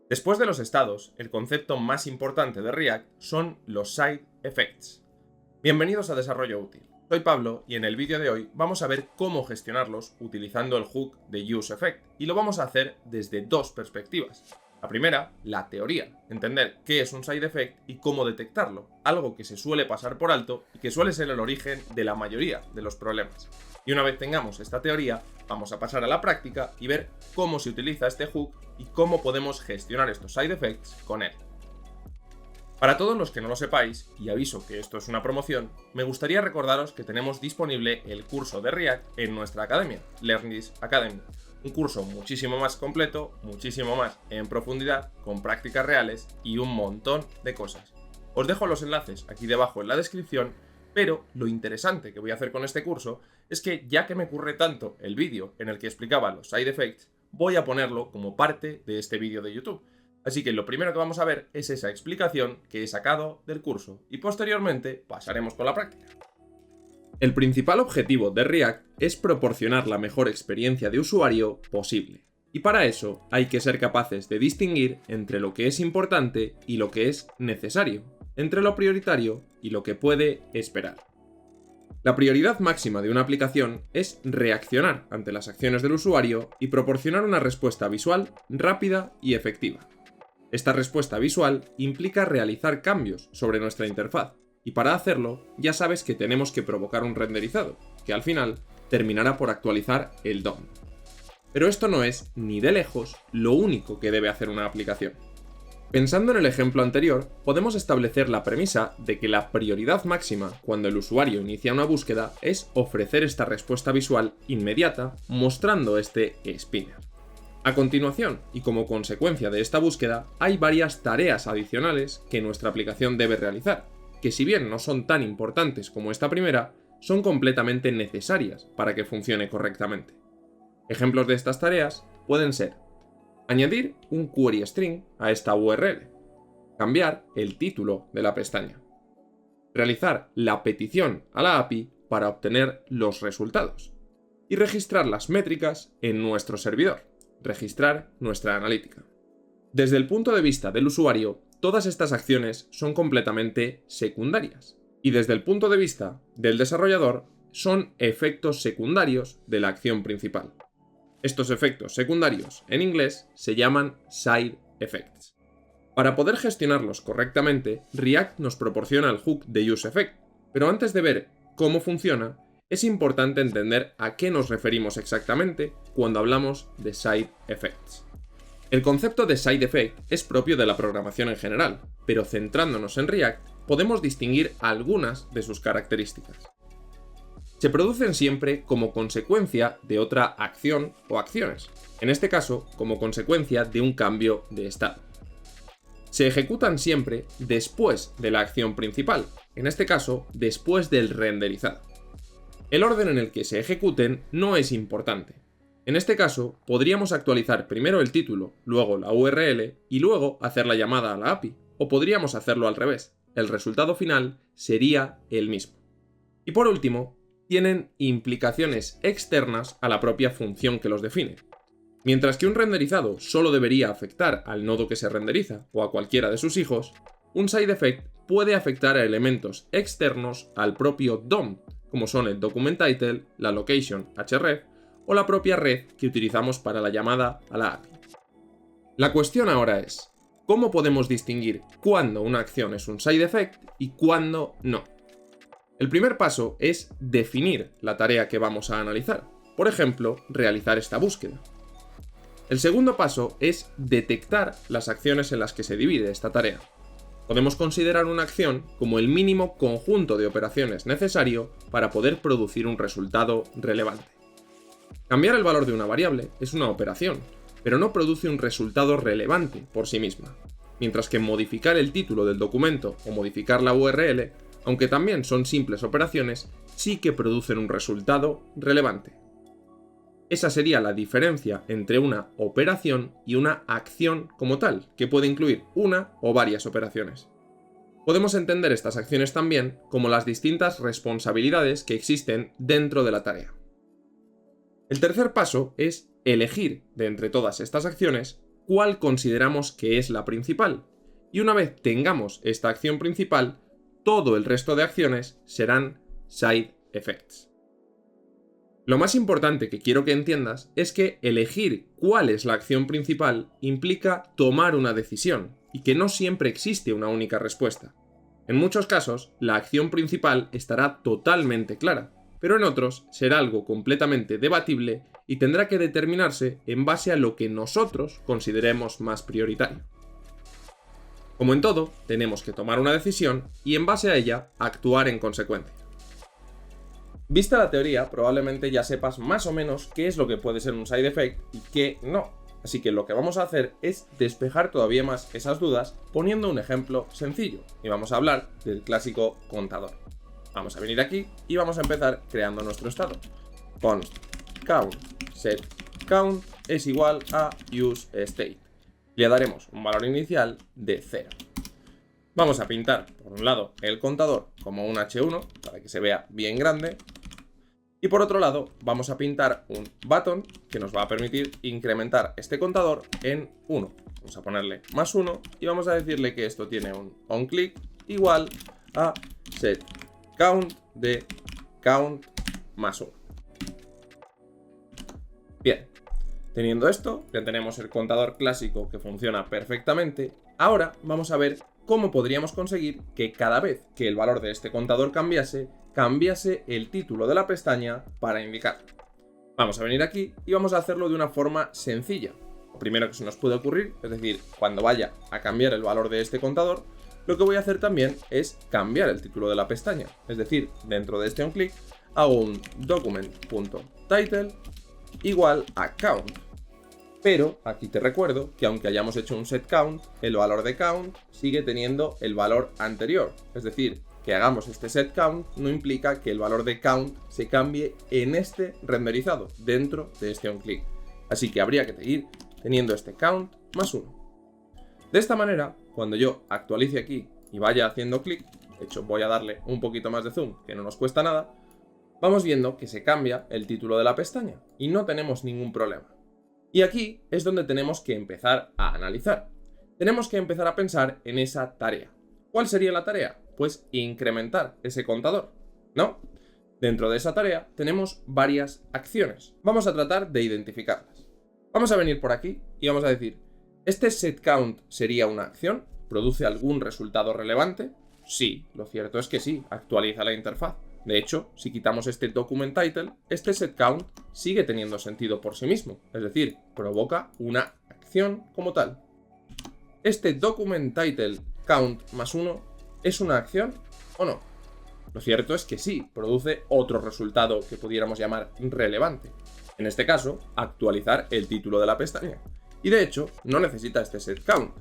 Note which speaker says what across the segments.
Speaker 1: Después de los estados, el concepto más importante de React son los side effects. Bienvenidos a Desarrollo Útil. Soy Pablo y en el vídeo de hoy vamos a ver cómo gestionarlos utilizando el hook de UseEffect, y lo vamos a hacer desde dos perspectivas. La primera, la teoría, entender qué es un side effect y cómo detectarlo, algo que se suele pasar por alto y que suele ser el origen de la mayoría de los problemas. Y una vez tengamos esta teoría, vamos a pasar a la práctica y ver cómo se utiliza este hook y cómo podemos gestionar estos side effects con él. Para todos los que no lo sepáis, y aviso que esto es una promoción, me gustaría recordaros que tenemos disponible el curso de React en nuestra academia, LearnThis Academy. Un curso muchísimo más completo, muchísimo más en profundidad, con prácticas reales y un montón de cosas. Os dejo los enlaces aquí debajo en la descripción, pero lo interesante que voy a hacer con este curso es que, ya que me curré tanto el vídeo en el que explicaba los side effects, voy a ponerlo como parte de este vídeo de YouTube. Así que lo primero que vamos a ver es esa explicación que he sacado del curso y posteriormente pasaremos con la práctica. El principal objetivo de React es proporcionar la mejor experiencia de usuario posible. Y para eso hay que ser capaces de distinguir entre lo que es importante y lo que es necesario, entre lo prioritario y lo que puede esperar. La prioridad máxima de una aplicación es reaccionar ante las acciones del usuario y proporcionar una respuesta visual rápida y efectiva. Esta respuesta visual implica realizar cambios sobre nuestra interfaz, y para hacerlo ya sabes que tenemos que provocar un renderizado, que al final terminará por actualizar el DOM. Pero esto no es, ni de lejos, lo único que debe hacer una aplicación. Pensando en el ejemplo anterior, podemos establecer la premisa de que la prioridad máxima cuando el usuario inicia una búsqueda es ofrecer esta respuesta visual inmediata mostrando este spinner. A continuación, y como consecuencia de esta búsqueda, hay varias tareas adicionales que nuestra aplicación debe realizar, que si bien no son tan importantes como esta primera, son completamente necesarias para que funcione correctamente. Ejemplos de estas tareas pueden ser: añadir un query string a esta URL, cambiar el título de la pestaña, realizar la petición a la API para obtener los resultados y registrar las métricas en nuestro servidor, registrar nuestra analítica. Desde el punto de vista del usuario, todas estas acciones son completamente secundarias, y desde el punto de vista del desarrollador son efectos secundarios de la acción principal. Estos efectos secundarios, en inglés, se llaman side effects. Para poder gestionarlos correctamente, React nos proporciona el hook de UseEffect, pero antes de ver cómo funciona, es importante entender a qué nos referimos exactamente cuando hablamos de side effects. El concepto de side effect es propio de la programación en general, pero centrándonos en React, podemos distinguir algunas de sus características. Se producen siempre como consecuencia de otra acción o acciones, en este caso como consecuencia de un cambio de estado. Se ejecutan siempre después de la acción principal, en este caso después del renderizado. El orden en el que se ejecuten no es importante. En este caso, podríamos actualizar primero el título, luego la URL y luego hacer la llamada a la API, o podríamos hacerlo al revés. El resultado final sería el mismo. Y por último, tienen implicaciones externas a la propia función que los define. Mientras que un renderizado solo debería afectar al nodo que se renderiza o a cualquiera de sus hijos, un side effect puede afectar a elementos externos al propio DOM, como son el document title, la location href o la propia red que utilizamos para la llamada a la API. La cuestión ahora es: ¿cómo podemos distinguir cuándo una acción es un side effect y cuándo no? El primer paso es definir la tarea que vamos a analizar, por ejemplo, realizar esta búsqueda. El segundo paso es detectar las acciones en las que se divide esta tarea. Podemos considerar una acción como el mínimo conjunto de operaciones necesario para poder producir un resultado relevante. Cambiar el valor de una variable es una operación, pero no produce un resultado relevante por sí misma, mientras que modificar el título del documento o modificar la URL, aunque también son simples operaciones, sí que producen un resultado relevante. Esa sería la diferencia entre una operación y una acción como tal, que puede incluir una o varias operaciones. Podemos entender estas acciones también como las distintas responsabilidades que existen dentro de la tarea. El tercer paso es elegir de entre todas estas acciones cuál consideramos que es la principal. Y una vez tengamos esta acción principal, todo el resto de acciones serán side effects. Lo más importante que quiero que entiendas es que elegir cuál es la acción principal implica tomar una decisión y que no siempre existe una única respuesta. En muchos casos, la acción principal estará totalmente clara, pero en otros será algo completamente debatible y tendrá que determinarse en base a lo que nosotros consideremos más prioritario. Como en todo, tenemos que tomar una decisión y en base a ella actuar en consecuencia. Vista la teoría, probablemente ya sepas más o menos qué es lo que puede ser un side effect y qué no. Así que lo que vamos a hacer es despejar todavía más esas dudas poniendo un ejemplo sencillo. Y vamos a hablar del clásico contador. Vamos a venir aquí y vamos a empezar creando nuestro estado. Const count set count es igual a useState. Le daremos un valor inicial de 0. Vamos a pintar, por un lado, el contador como un H1 para que se vea bien grande. Y por otro lado, vamos a pintar un button que nos va a permitir incrementar este contador en 1. Vamos a ponerle más 1 y vamos a decirle que esto tiene un onClick igual a set count de count más 1. Bien, teniendo esto, ya tenemos el contador clásico que funciona perfectamente. Ahora vamos a ver cómo podríamos conseguir que cada vez que el valor de este contador cambiase el título de la pestaña para indicar. Vamos a venir aquí y vamos a hacerlo de una forma sencilla. Lo primero que se nos puede ocurrir, es decir, cuando vaya a cambiar el valor de este contador, lo que voy a hacer también es cambiar el título de la pestaña. Es decir, dentro de este onClick hago un document.title igual a count. Pero aquí te recuerdo que aunque hayamos hecho un setCount, el valor de count sigue teniendo el valor anterior. Es decir, que hagamos este setCount no implica que el valor de count se cambie en este renderizado, dentro de este onClick. Así que habría que seguir teniendo este count más 1. De esta manera, cuando yo actualice aquí y vaya haciendo clic, de hecho voy a darle un poquito más de zoom, que no nos cuesta nada, vamos viendo que se cambia el título de la pestaña y no tenemos ningún problema. Y aquí es donde tenemos que empezar a analizar. Tenemos que empezar a pensar en esa tarea. ¿Cuál sería la tarea? Pues incrementar ese contador, ¿no? Dentro de esa tarea tenemos varias acciones. Vamos a tratar de identificarlas. Vamos a venir por aquí y vamos a decir, ¿este setCount sería una acción? ¿Produce algún resultado relevante? Sí, lo cierto es que sí, actualiza la interfaz. De hecho, si quitamos este document title, este setCount sigue teniendo sentido por sí mismo, es decir, provoca una acción como tal. ¿Este document title count más 1 es una acción o no? Lo cierto es que sí, produce otro resultado que pudiéramos llamar relevante. En este caso, actualizar el título de la pestaña. Y de hecho, no necesita este setCount.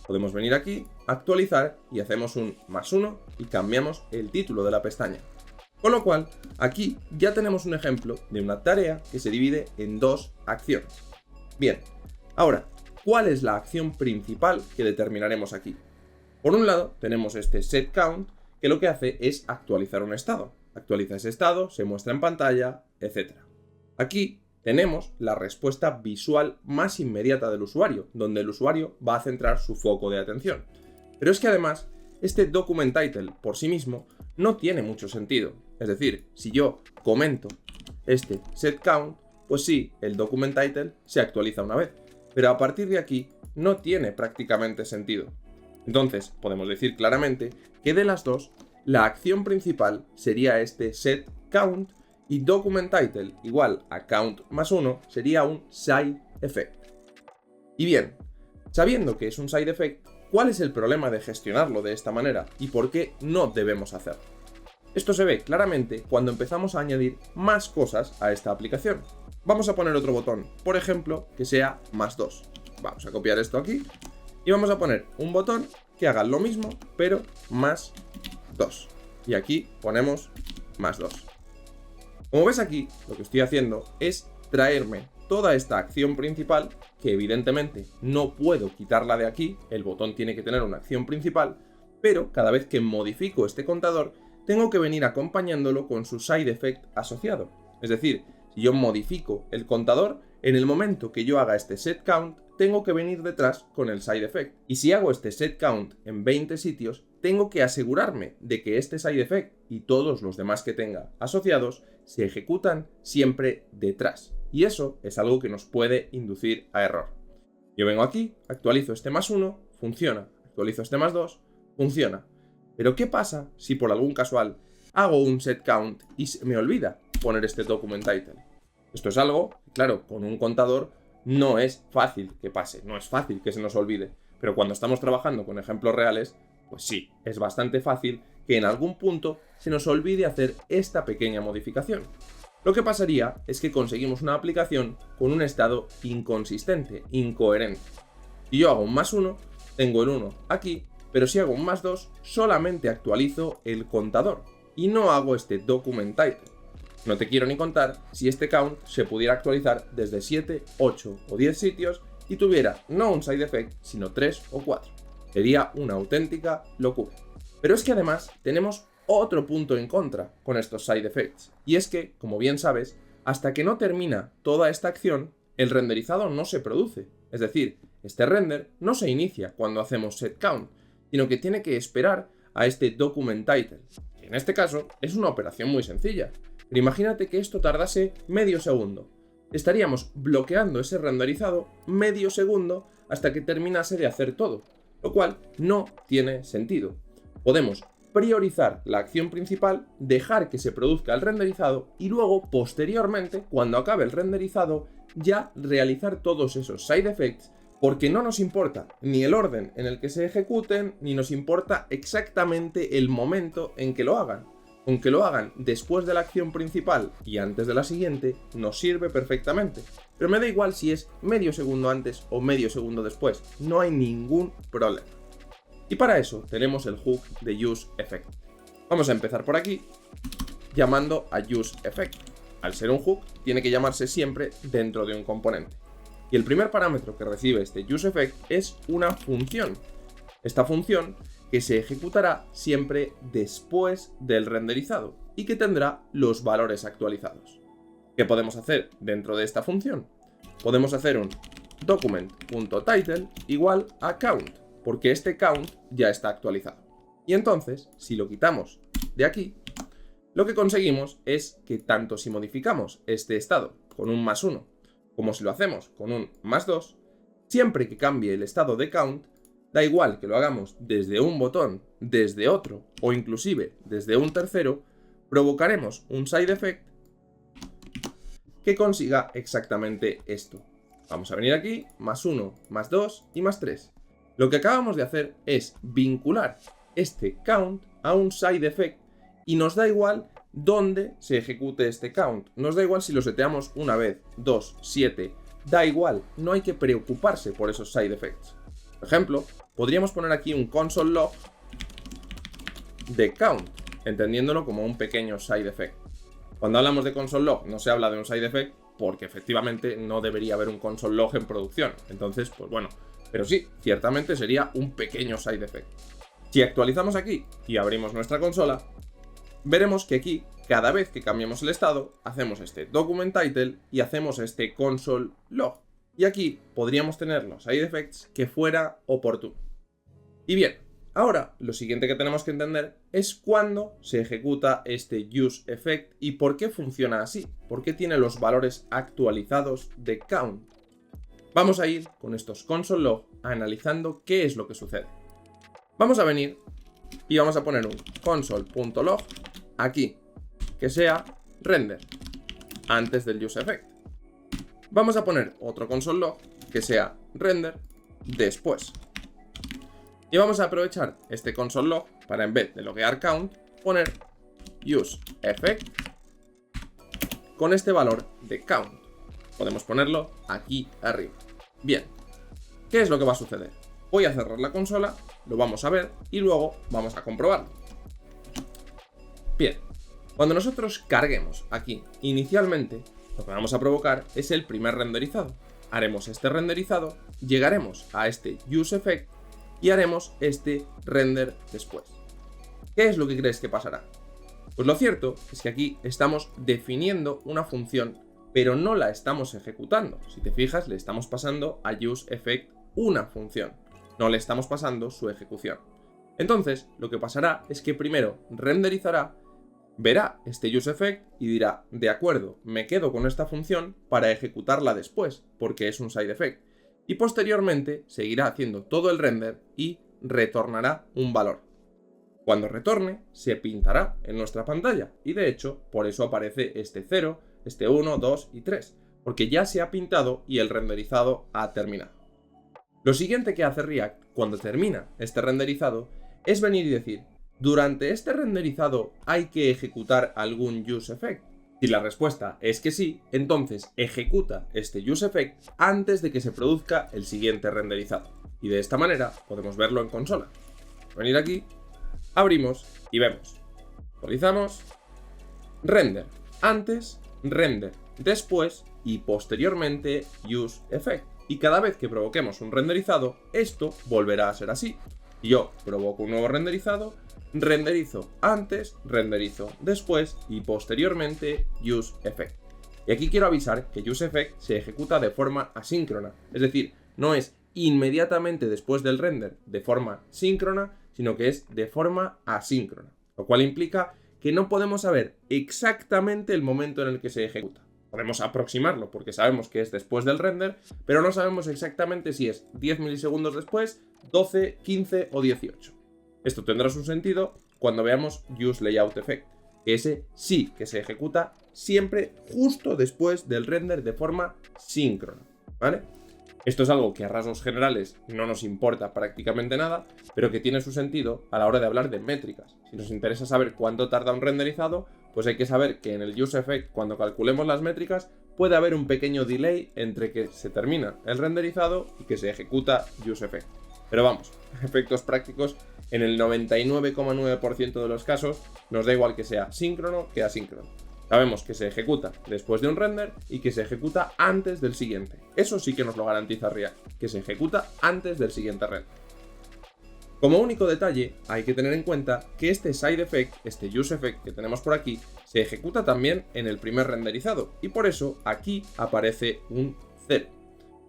Speaker 1: Podemos venir aquí, actualizar y hacemos un más 1 y cambiamos el título de la pestaña. Con lo cual, aquí ya tenemos un ejemplo de una tarea que se divide en dos acciones. Bien, ahora, ¿cuál es la acción principal que determinaremos aquí? Por un lado, tenemos este setCount que lo que hace es actualizar un estado. Actualiza ese estado, se muestra en pantalla, etc. Aquí tenemos la respuesta visual más inmediata del usuario, donde el usuario va a centrar su foco de atención. Pero es que además, este document title por sí mismo no tiene mucho sentido. Es decir, si yo comento este setCount, pues sí, el document title se actualiza una vez, pero a partir de aquí no tiene prácticamente sentido. Entonces, podemos decir claramente que de las dos, la acción principal sería este setCount y document title igual a count más 1 sería un side effect. Y bien, sabiendo que es un side effect, ¿cuál es el problema de gestionarlo de esta manera y por qué no debemos hacerlo? Esto se ve claramente cuando empezamos a añadir más cosas a esta aplicación. Vamos a poner otro botón, por ejemplo, que sea más 2. Vamos a copiar esto aquí y vamos a poner un botón que haga lo mismo, pero más 2. Y aquí ponemos más 2. Como ves aquí, lo que estoy haciendo es traerme toda esta acción principal, que evidentemente no puedo quitarla de aquí, el botón tiene que tener una acción principal, pero cada vez que modifico este contador, tengo que venir acompañándolo con su side effect asociado. Es decir, si yo modifico el contador, en el momento que yo haga este setCount, tengo que venir detrás con el SideEffect. Y si hago este setCount en 20 sitios, tengo que asegurarme de que este SideEffect y todos los demás que tenga asociados se ejecutan siempre detrás. Y eso es algo que nos puede inducir a error. Yo vengo aquí, actualizo este +1, funciona. Actualizo este +2, funciona. Pero ¿qué pasa si por algún casual hago un setCount y se me olvida poner este document title? Esto es algo, claro, con un contador no es fácil que pase, no es fácil que se nos olvide. Pero cuando estamos trabajando con ejemplos reales, pues sí, es bastante fácil que en algún punto se nos olvide hacer esta pequeña modificación. Lo que pasaría es que conseguimos una aplicación con un estado inconsistente, incoherente. Si yo hago un +1, tengo el 1 aquí, pero si hago un +2, solamente actualizo el contador y no hago este document title. No te quiero ni contar si este count se pudiera actualizar desde 7, 8 o 10 sitios y tuviera no un SideEffect, sino 3 o 4. Sería una auténtica locura. Pero es que además tenemos otro punto en contra con estos SideEffects, y es que, como bien sabes, hasta que no termina toda esta acción, el renderizado no se produce. Es decir, este render no se inicia cuando hacemos setCount, sino que tiene que esperar a este document title. En este caso, es una operación muy sencilla. Pero imagínate que esto tardase medio segundo. Estaríamos bloqueando ese renderizado medio segundo hasta que terminase de hacer todo, lo cual no tiene sentido. Podemos priorizar la acción principal, dejar que se produzca el renderizado y luego, posteriormente, cuando acabe el renderizado, ya realizar todos esos SideEffects, porque no nos importa ni el orden en el que se ejecuten, ni nos importa exactamente el momento en que lo hagan. Aunque lo hagan después de la acción principal y antes de la siguiente, nos sirve perfectamente. Pero me da igual si es medio segundo antes o medio segundo después, no hay ningún problema. Y para eso tenemos el hook de useEffect. Vamos a empezar por aquí, llamando a useEffect. Al ser un hook, tiene que llamarse siempre dentro de un componente. Y el primer parámetro que recibe este useEffect es una función. Esta función que se ejecutará siempre después del renderizado y que tendrá los valores actualizados. ¿Qué podemos hacer dentro de esta función? Podemos hacer un document.title igual a count, porque este count ya está actualizado. Y entonces, si lo quitamos de aquí, lo que conseguimos es que tanto si modificamos este estado con un +1 como si lo hacemos con un +2, siempre que cambie el estado de count, da igual que lo hagamos desde un botón, desde otro o inclusive desde un tercero, provocaremos un SideEffect que consiga exactamente esto. Vamos a venir aquí, +1, +2 y +3. Lo que acabamos de hacer es vincular este count a un SideEffect y nos da igual dónde se ejecute este count. Nos da igual si lo seteamos una vez, 2, 7, da igual, no hay que preocuparse por esos SideEffects. Por ejemplo, podríamos poner aquí un console log de count, entendiéndolo como un pequeño SideEffect. Cuando hablamos de console log no se habla de un SideEffect porque efectivamente no debería haber un console log en producción. Entonces, pues bueno, pero sí, ciertamente sería un pequeño SideEffect. Si actualizamos aquí y abrimos nuestra consola, veremos que aquí, cada vez que cambiemos el estado, hacemos este document title y hacemos este console log. Y aquí podríamos tener los SideEffects que fuera oportuno. Y bien, ahora lo siguiente que tenemos que entender es cuándo se ejecuta este useEffect y por qué funciona así, por qué tiene los valores actualizados de count. Vamos a ir con estos console log analizando qué es lo que sucede. Vamos a venir y vamos a poner un console.log aquí, que sea render, antes del useEffect. Vamos a poner otro console log que sea render después. Y vamos a aprovechar este console log para, en vez de loguear count, poner useEffect con este valor de count. Podemos ponerlo aquí arriba. Bien, ¿qué es lo que va a suceder? Voy a cerrar la consola, lo vamos a ver y luego vamos a comprobarlo. Bien, cuando nosotros carguemos aquí inicialmente, lo que vamos a provocar es el primer renderizado. Haremos este renderizado, llegaremos a este useEffect y haremos este render después. ¿Qué es lo que crees que pasará? Pues lo cierto es que aquí estamos definiendo una función pero no la estamos ejecutando. Si te fijas, le estamos pasando a useEffect una función, no le estamos pasando su ejecución. Entonces, lo que pasará es que primero renderizará, verá este useEffect y dirá, de acuerdo, me quedo con esta función para ejecutarla después, porque es un side effect. Y posteriormente seguirá haciendo todo el render y retornará un valor. Cuando retorne, se pintará en nuestra pantalla y de hecho, por eso aparece este 0, este 1, 2 y 3, porque ya se ha pintado y el renderizado ha terminado. Lo siguiente que hace React cuando termina este renderizado es venir y decir, ¿durante este renderizado hay que ejecutar algún useEffect? Si la respuesta es que sí, entonces ejecuta este useEffect antes de que se produzca el siguiente renderizado. Y de esta manera podemos verlo en consola. Venir aquí, abrimos y vemos. Actualizamos, render antes, render después y posteriormente useEffect. Y cada vez que provoquemos un renderizado, esto volverá a ser así. Y yo provoco un nuevo renderizado, renderizo antes, renderizo después y posteriormente useEffect. Y aquí quiero avisar que useEffect se ejecuta de forma asíncrona, es decir, no es inmediatamente después del render de forma síncrona, sino que es de forma asíncrona, lo cual implica que no podemos saber exactamente el momento en el que se ejecuta. Podemos aproximarlo porque sabemos que es después del render, pero no sabemos exactamente si es 10 milisegundos después, 12, 15 o 18. Esto tendrá su sentido cuando veamos useLayoutEffect, que ese sí que se ejecuta siempre justo después del render de forma síncrona, ¿vale? Esto es algo que a rasgos generales no nos importa prácticamente nada, pero que tiene su sentido a la hora de hablar de métricas. Si nos interesa saber cuánto tarda un renderizado, pues hay que saber que en el useEffect, cuando calculemos las métricas, puede haber un pequeño delay entre que se termina el renderizado y que se ejecuta useEffect. Pero vamos, efectos prácticos, en el 99,9% de los casos nos da igual que sea síncrono que asíncrono. Sabemos que se ejecuta después de un render y que se ejecuta antes del siguiente. Eso sí que nos lo garantiza React, que se ejecuta antes del siguiente render. Como único detalle, hay que tener en cuenta que este side effect, este useEffect que tenemos por aquí, se ejecuta también en el primer renderizado y por eso aquí aparece un 0.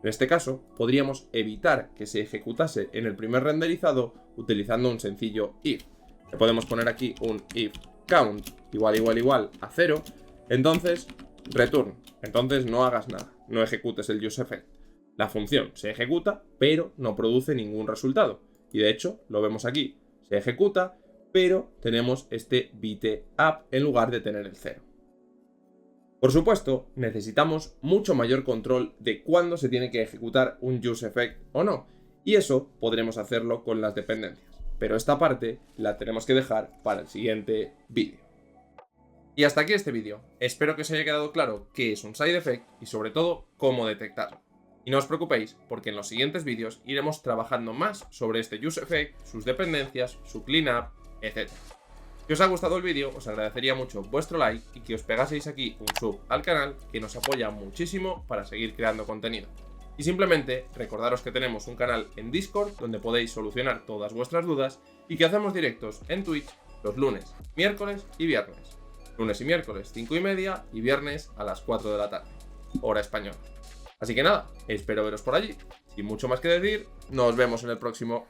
Speaker 1: En este caso, podríamos evitar que se ejecutase en el primer renderizado utilizando un sencillo if. Le podemos poner aquí un if count igual a 0, entonces return, entonces no hagas nada, no ejecutes el useEffect. La función se ejecuta, pero no produce ningún resultado. Y de hecho, lo vemos aquí, se ejecuta, pero tenemos este bit_up en lugar de tener el 0. Por supuesto, necesitamos mucho mayor control de cuándo se tiene que ejecutar un useEffect o no, y eso podremos hacerlo con las dependencias. Pero esta parte la tenemos que dejar para el siguiente vídeo. Y hasta aquí este vídeo. Espero que os haya quedado claro qué es un side effect y sobre todo cómo detectarlo. Y no os preocupéis porque en los siguientes vídeos iremos trabajando más sobre este useEffect, sus dependencias, su cleanup, etc. Si os ha gustado el vídeo, os agradecería mucho vuestro like y que os pegaseis aquí un sub al canal, que nos apoya muchísimo para seguir creando contenido. Y simplemente recordaros que tenemos un canal en Discord donde podéis solucionar todas vuestras dudas y que hacemos directos en Twitch los lunes, miércoles y viernes. Lunes y miércoles 5:30 y viernes a las 4 de la tarde, hora española. Así que nada, espero veros por allí. Sin mucho más que decir, nos vemos en el próximo.